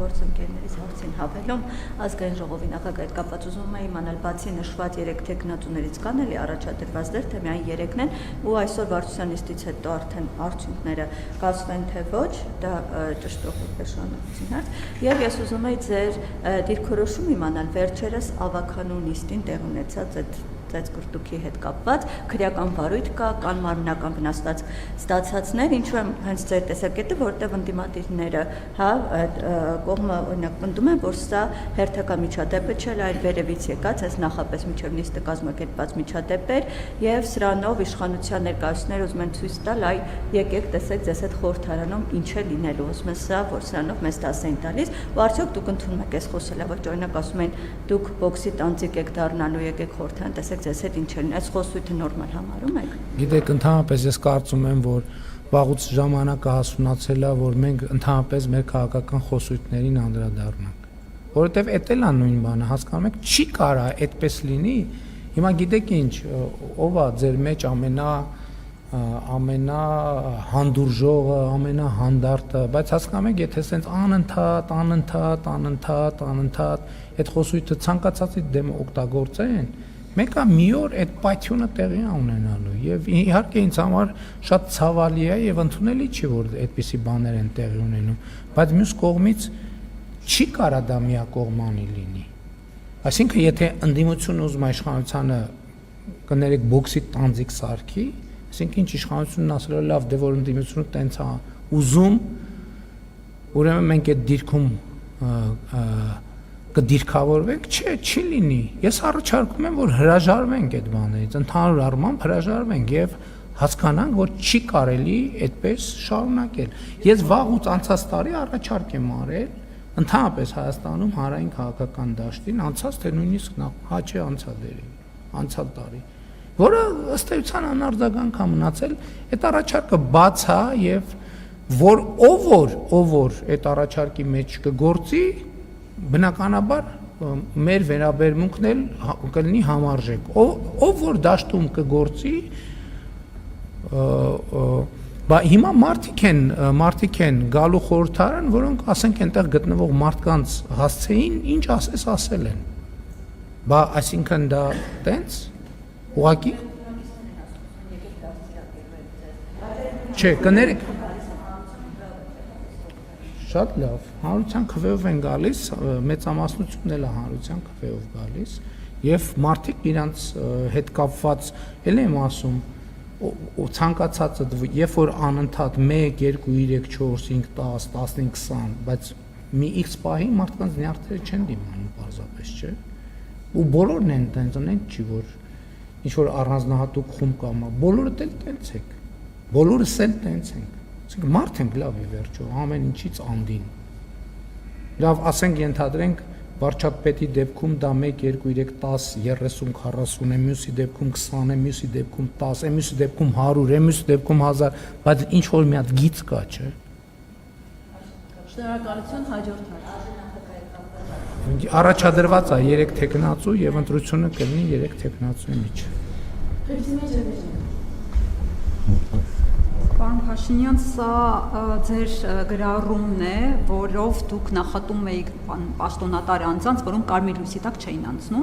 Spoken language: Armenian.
գործընկերներից հարցին հավելում ազգային ժողովի նախագահի հետ կապված ուզում եմ իմանալ բացի նշված 3 թեկնածուներից կան էլի առաջադրված դեր թե միայն 3-ն են ու այսօր վարչության նիստից հետո արդեն արդյունքները կասվեն թե ոչ, դա ճշտող նշանակություն հարց եւ ես ուզում եմ ձեր դիրքորոշում իմանալ վերջերս ավականու նիստին տեղ ունեցած այդ ծեծկրտուքի հետ կապված քրեական վարույթ կա, կան մարմնական վնասված ստացածներ, ինչու եմ հենց ձեր տեսակետը, որտեղ ընդդիմադիրները, հա, կողմը օրինակ պնդում են, որ սա հերթական միջադեպ չէ, այլ վերևից եկած, այս նախապես միջև նիստը կազմակերպված միջադեպ էր, եւ սրանով իշխանության ներկայացուցիչները ուզում են ցույց տալ, այ եկեք տեսեք ձեզ այդ խորհրդարանում ինչ է լինելու, ուզում են սա, որ սրանով մեզ դաս են տալիս, ու արդյոք դուք ընդունում եք այս խոսելը, ոչ օրինակ ասում են դուք բոքսի տանձիկ եք դառնալու, եկեք խորհրդարան տեսեք ձեզ հետ ինչ են, այս խոսույթը նորմալ համարում եք։ Գիտեք, ընդհանրապես ես կարծում եմ, որ վաղուց ժամանակը հասունացել է, որ մենք ընդհանրապես մեր քաղաքական խոսույթներին անդրադառնանք։ Որովհետև էդ էլ է նույն բանը, հասկանում եք, չի կարա այդպես լինի։ Հիմա գիտեք ինչ, ով է ձեր մեջ ամենահանդուրժողը, ամենահանդարտը, բայց հասկանում եք, եթե սենց անընդհատ այդ խոսույթը ցանկացածի դեմ օգտագործեն, մենք մի օր այդ պայթյունը տեղի ունենալու եւ իհարկե ինձ համար շատ ցավալի է եւ ընդունելի չի որ այդպիսի բաներ են տեղի ունենում, բայց մյուս կողմից չի կարա դա միակողմանի լինի։ Այսինքն եթե ընդդիմությունը ուզում է իշխանությանը կներեք բոքսի տանձիկ սարքի, այսինքն ինչ իշխանությունն ասել է լավ, դե որ ընդդիմությունը տենց է ուզում, ուրեմն մենք այդ դիրքում կդիրքավորվենք, չի լինի։ Ես առաջարկում եմ, որ հրաժարվենք այդ բաներից, ընդհանուր առմամբ հրաժարվենք եւ հասկանանք, որ չի կարելի այդպես շարունակել։ Ես վաղուց անցած տարի առաջարկ եմ արել, ընդհանրապես Հայաստանում հանրային քաղաքական դաշտին անցած թե նույնիսկ հաճե անցյալ տարի, որը ըստ էության անարձագանք է մնացել, այդ առաջարկը բաց է եւ ով որ այդ առաջարկի մեջ կգործի բնականաբար մեր վերաբերմունքն էլ կլինի համարժեք, ով որ դաշտում կգործի, բա հիմա մարդիկ են գալու խորհրդարան, որոնք ասենք այնտեղ գտնվող մարդկանց հասցեին ինչ ասել են, բա այսինքն դա տենց, ուղղակի, չէ, կներեք, շատ լավ, հանրության քվեով են գալիս, մեծամասնությունն էլ է հանրության քվեով գալիս եւ մարդիկ իրանց հետ կապված էլ եմ ասում ցանկացածը երբ որ անընդհատ 1 2 3 4 5 10 15 20 բայց մի X պահի մարդկանց նյարդերը չեն դիմանում պարզապես, չէ, ու բոլորն են տենց ունենք չի որ ինչ որ առանձնահատուկ խումբ կա, բոլորը էլ տենց եք, բոլորս էլ տենց ենք, ասենք մարդ ենք լավ ի վերջո, ամեն ինչից անդին, լավ ասենք ենթադրենք վարչապետի դեպքում դա 1 2 3 10 30 40 է, մյուսի դեպքում 20 է, մյուսի դեպքում 10 է, մյուսի դեպքում 100 է, մյուսի դեպքում 1000, բայց ինչ որ մի հատ գիծ կա, չէ։ Շնորհակալություն, հաջորդ հարց։ Առաջադրված է 3 թեկնածու եւ ընտրությունը կլինի 3 թեկնածուի միջեւ։ Պարոն Փաշինյան, սա ձեր գրառումն է, որով դուք նախատում եք պաշտոնատար անձանց, որոնք կարմիր լույսի տակ չէին անցնում։